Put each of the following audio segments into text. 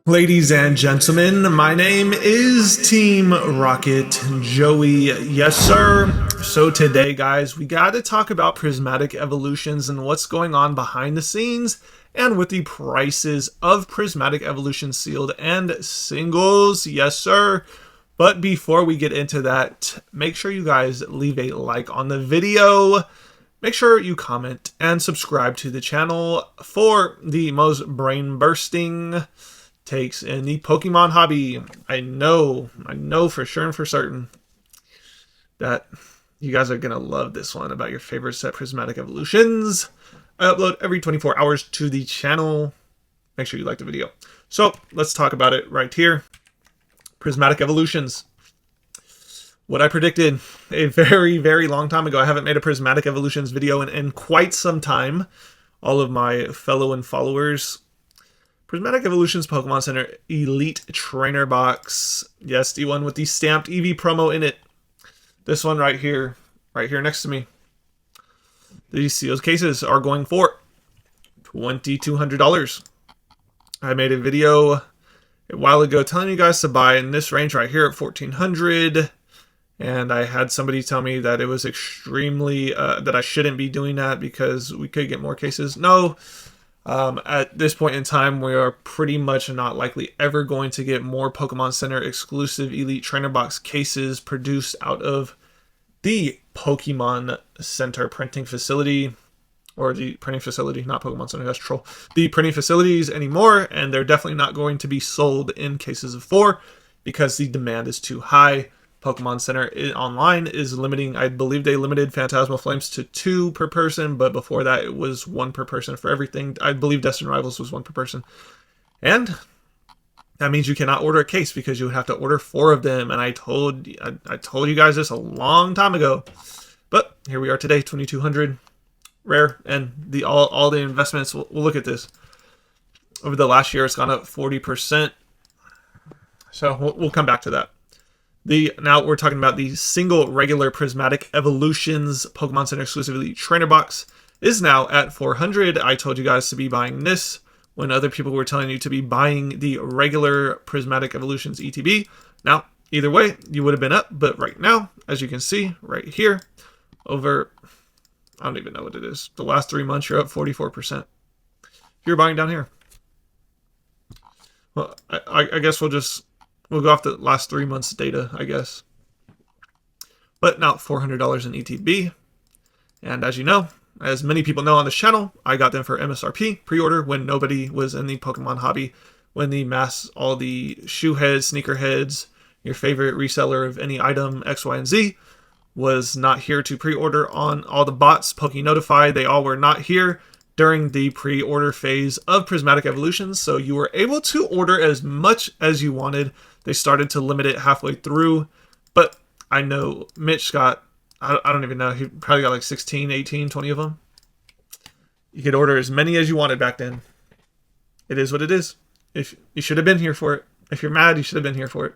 Ladies and gentlemen, my name is Team Rocket Joey. Yes, sir. So today, guys, we got to talk about prismatic evolutions and what's going on behind the scenes and with the prices of prismatic evolution sealed and singles. Yes, sir. But before we get into that, make sure you guys leave a like on the video. Make sure you comment and subscribe to the channel for the most brain-bursting takes in the Pokemon hobby. I know for sure and for certain that you guys are gonna love this one about your favorite set, Prismatic Evolutions. I upload every 24 hours to the channel. Make sure you like the video. So let's talk about it right here. Prismatic Evolutions. What I predicted a very, very long time ago. I haven't made a Prismatic Evolutions video in quite some time. All of my fellow and followers. Prismatic Evolutions Pokemon Center Elite Trainer Box. Yes, the one with the stamped EV promo in it. This one right here next to me. These sealed cases are going for $2,200. I made a video a while ago telling you guys to buy in this range right here at $1,400. And I had somebody tell me that it was extremely, that I shouldn't be doing that because we could get more cases. No. At this point in time, we are pretty much not likely ever going to get more Pokemon Center exclusive Elite Trainer Box cases produced out of the Pokemon Center printing facility, or the printing facility, not Pokemon Center, that's troll. The printing facilities anymore, and they're definitely not going to be sold in cases of 4 because the demand is too high. Pokemon Center online is limiting, I believe they limited Phantasmal Flames to 2 per person, but before that it was 1 per person for everything. I believe Destined Rivals was 1 per person. And that means you cannot order a case because you would have to order 4 of them. And I told you guys this a long time ago. But here we are today, 2,200 rare, and all the investments. We'll look at this. Over the last year, it's gone up 40%. So we'll come back to that. Now we're talking about the single regular Prismatic Evolutions Pokemon Center exclusive Elite Trainer Box is now at $400. I told you guys to be buying this when other people were telling you to be buying the regular Prismatic Evolutions ETB. Now, either way, you would have been up, but right now, as you can see right here, over, I don't even know what it is. The last 3 months, you're up 44%. If you're buying down here. Well, I guess we'll go off the last 3 months data, I guess. But now $400 in ETB. And as you know, as many people know on this channel, I got them for MSRP pre-order when nobody was in the Pokemon hobby. When all the shoe heads, sneaker heads, your favorite reseller of any item X, Y, and Z was not here to pre-order on all the bots, PokeNotify. They all were not here during the pre-order phase of Prismatic Evolutions. So you were able to order as much as you wanted. They started to limit it halfway through, but I know Mitch got, I don't even know, he probably got like 16, 18, 20 of them. You could order as many as you wanted back then. It is what it is. If you should have been here for it. If you're mad, you should have been here for it.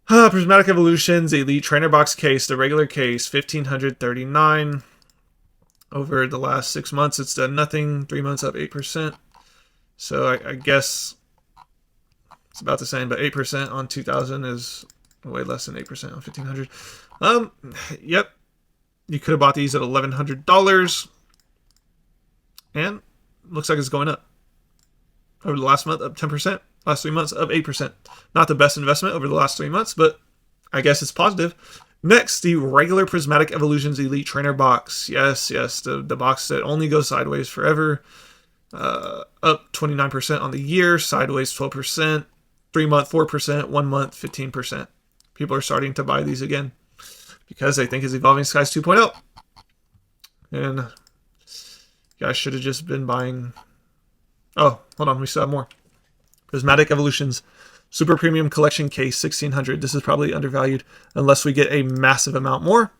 Prismatic Evolutions Elite Trainer Box case, the regular case, $1,539. Over the last 6 months, it's done nothing. 3 months up 8%. So I guess it's about the same, but 8% on 2,000 is way less than 8% on 1,500. Yep. You could have bought these at $1,100. And looks like it's going up. Over the last month, up 10%. Last 3 months, up 8%. Not the best investment over the last 3 months, but I guess it's positive. Next, the regular Prismatic Evolutions Elite Trainer Box. Yes, the box that only goes sideways forever. Up 29% on the year, sideways 12%, 3 month 4%, 1 month 15%. People are starting to buy these again because they think it's Evolving Skies 2.0. And you guys should have just been buying. Oh, hold on, we still have more. Prismatic Evolutions Super Premium Collection Case, $1,600. This is probably undervalued unless we get a massive amount more.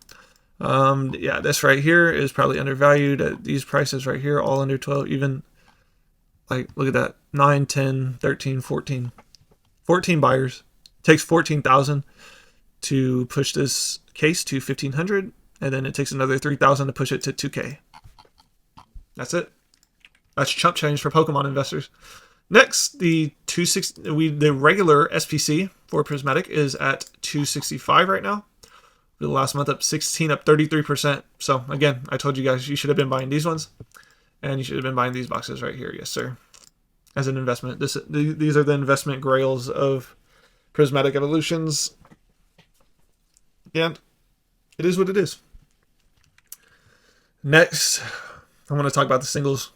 Yeah, this right here is probably undervalued at these prices right here, all under 12, even, like, look at that, 9, 10, 13, 14. 14 buyers. Takes 14,000 to push this case to 1,500, and then it takes another 3,000 to push it to 2K. That's it. That's chump change for Pokemon investors. Next, the regular SPC for Prismatic is at 265 right now. For the last month, up 16, up 33%. So again, I told you guys you should have been buying these ones, and you should have been buying these boxes right here, yes sir, as an investment. These are the investment grails of Prismatic Evolutions, and it is what it is. Next, I want to talk about the singles.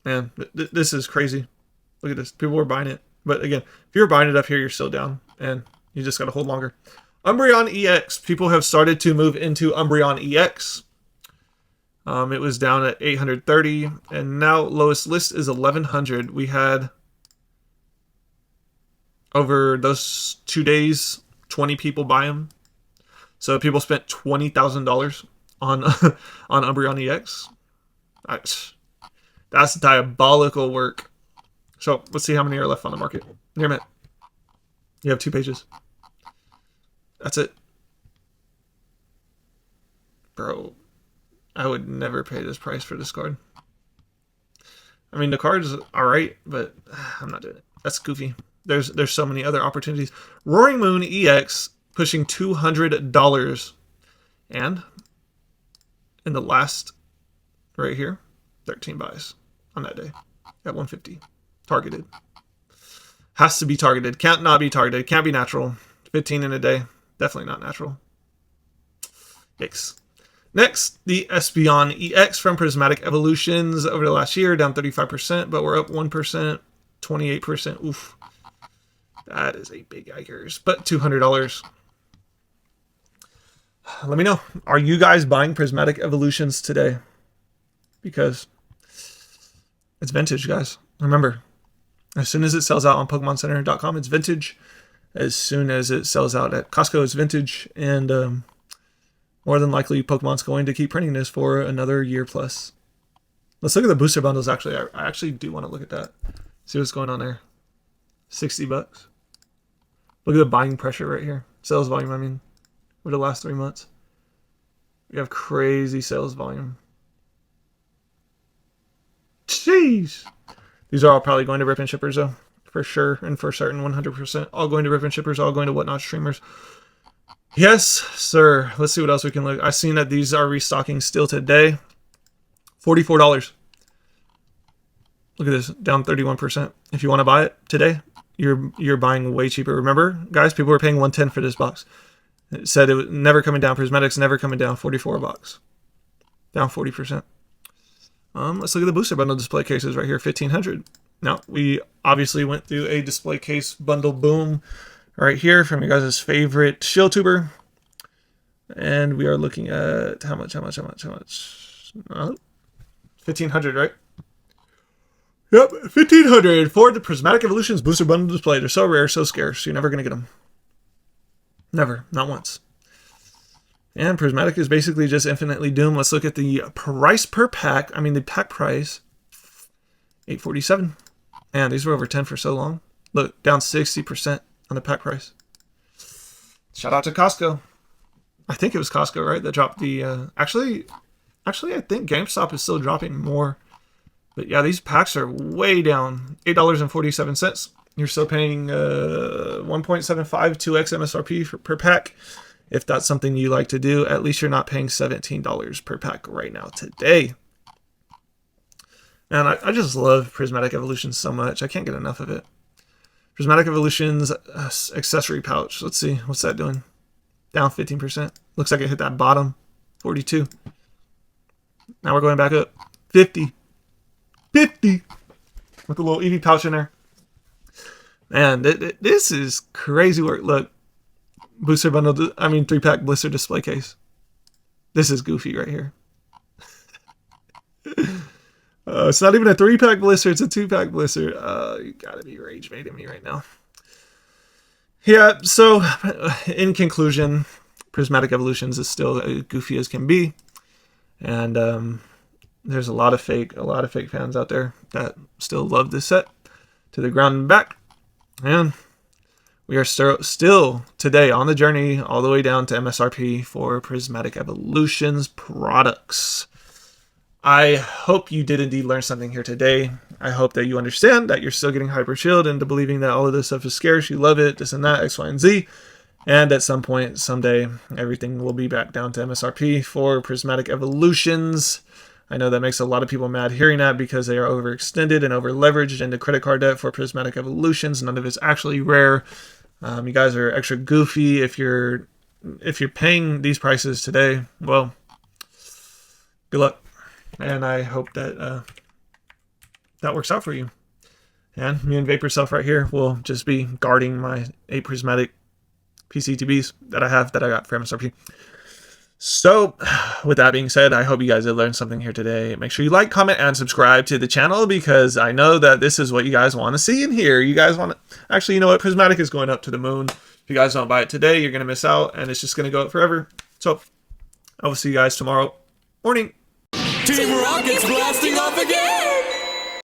Man, this is crazy. Look at this. People were buying it. But again, if you're buying it up here, you're still down. And you just got to hold longer. Umbreon EX. People have started to move into Umbreon EX. It was down at 830. And now lowest list is 1,100. We had, over those 2 days, 20 people buy them. So people spent $20,000 on Umbreon EX. That's diabolical work. So let's see how many are left on the market. Here, Matt. You have 2 pages. That's it. Bro, I would never pay this price for this card. I mean, the card's alright, but I'm not doing it. That's goofy. There's so many other opportunities. Roaring Moon EX pushing $200. And in the last, right here, 13 buys on that day at 150. Targeted. Has to be targeted. Can't not be targeted. Can't be natural. 15 in a day. Definitely not natural. Yikes. Next, the Espeon EX from Prismatic Evolutions over the last year, down 35%, but we're up 1%, 28%. Oof. That is a big yikers. But $200. Let me know. Are you guys buying Prismatic Evolutions today? Because it's vintage, guys. Remember, as soon as it sells out on PokemonCenter.com, it's vintage. As soon as it sells out at Costco, it's vintage. And more than likely, Pokemon's going to keep printing this for another year plus. Let's look at the booster bundles, actually. I actually do want to look at that. See what's going on there. 60 bucks. Look at the buying pressure right here. Sales volume, I mean, over the last 3 months. We have crazy sales volume. Jeez. These are all probably going to Rip and Shippers, though. For sure, and for certain, 100%. All going to Rip and Shippers, all going to Whatnot streamers. Yes, sir. Let's see what else we can look. I've seen that these are restocking still today. $44. Look at this, down 31%. If you want to buy it today, you're buying way cheaper. Remember, guys, people were paying $110 for this box. It said it was never coming down. Prismatic's never coming down. $44. Down 40%. Let's look at the booster bundle display cases right here, 1,500. Now, we obviously went through a display case bundle boom right here from your guys' favorite shield tuber. And we are looking at how much? 1,500, right? Yep, 1,500 for the Prismatic Evolutions booster bundle display. They're so rare, so scarce. You're never going to get them. Never. Not once. And Prismatic is basically just infinitely doomed. Let's look at the price per pack. I mean, the pack price, $8.47. Man, these were over 10 for so long. Look, down 60% on the pack price. Shout out to Costco. I think it was Costco, right? That dropped the... Actually, I think GameStop is still dropping more. But yeah, these packs are way down. $8.47. You're still paying 1.75, 2x MSRP per pack. If that's something you like to do, at least you're not paying $17 per pack right now today. Man, I just love Prismatic Evolutions so much. I can't get enough of it. Prismatic Evolutions accessory pouch. Let's see. What's that doing? Down 15%. Looks like it hit that bottom. 42. Now we're going back up. 50. 50. With a little EV pouch in there. Man, this is crazy work. Look. Booster bundle, 3-pack blister display case. This is goofy right here. It's not even a 3-pack blister, it's a 2-pack blister. You gotta be rage baiting me right now. Yeah, so in conclusion, Prismatic Evolutions is still as goofy as can be. And there's a lot of fake fans out there that still love this set to the ground and back. And we are still today on the journey all the way down to MSRP for Prismatic Evolutions products. I hope you did indeed learn something here today. I hope that you understand that you're still getting hyper chilled into believing that all of this stuff is scarce, you love it, this and that, X, Y, and Z. And at some point, someday, everything will be back down to MSRP for Prismatic Evolutions. I know that makes a lot of people mad hearing that because they are overextended and over-leveraged into credit card debt for Prismatic Evolutions. None of it's actually rare. You guys are extra goofy if you're paying these prices today. Well, good luck. And I hope that that works out for you. And me and Vapor Self right here will just be guarding my 8 Prismatic PCTBs that I got for MSRP. So, with that being said, I hope you guys have learned something here today. Make sure you like, comment, and subscribe to the channel because I know that this is what you guys want to see and hear. You guys want to... Actually, you know what? Prismatic is going up to the moon. If you guys don't buy it today, you're going to miss out, and it's just going to go up forever. So, I will see you guys tomorrow morning. Team Rocket's blasting off again!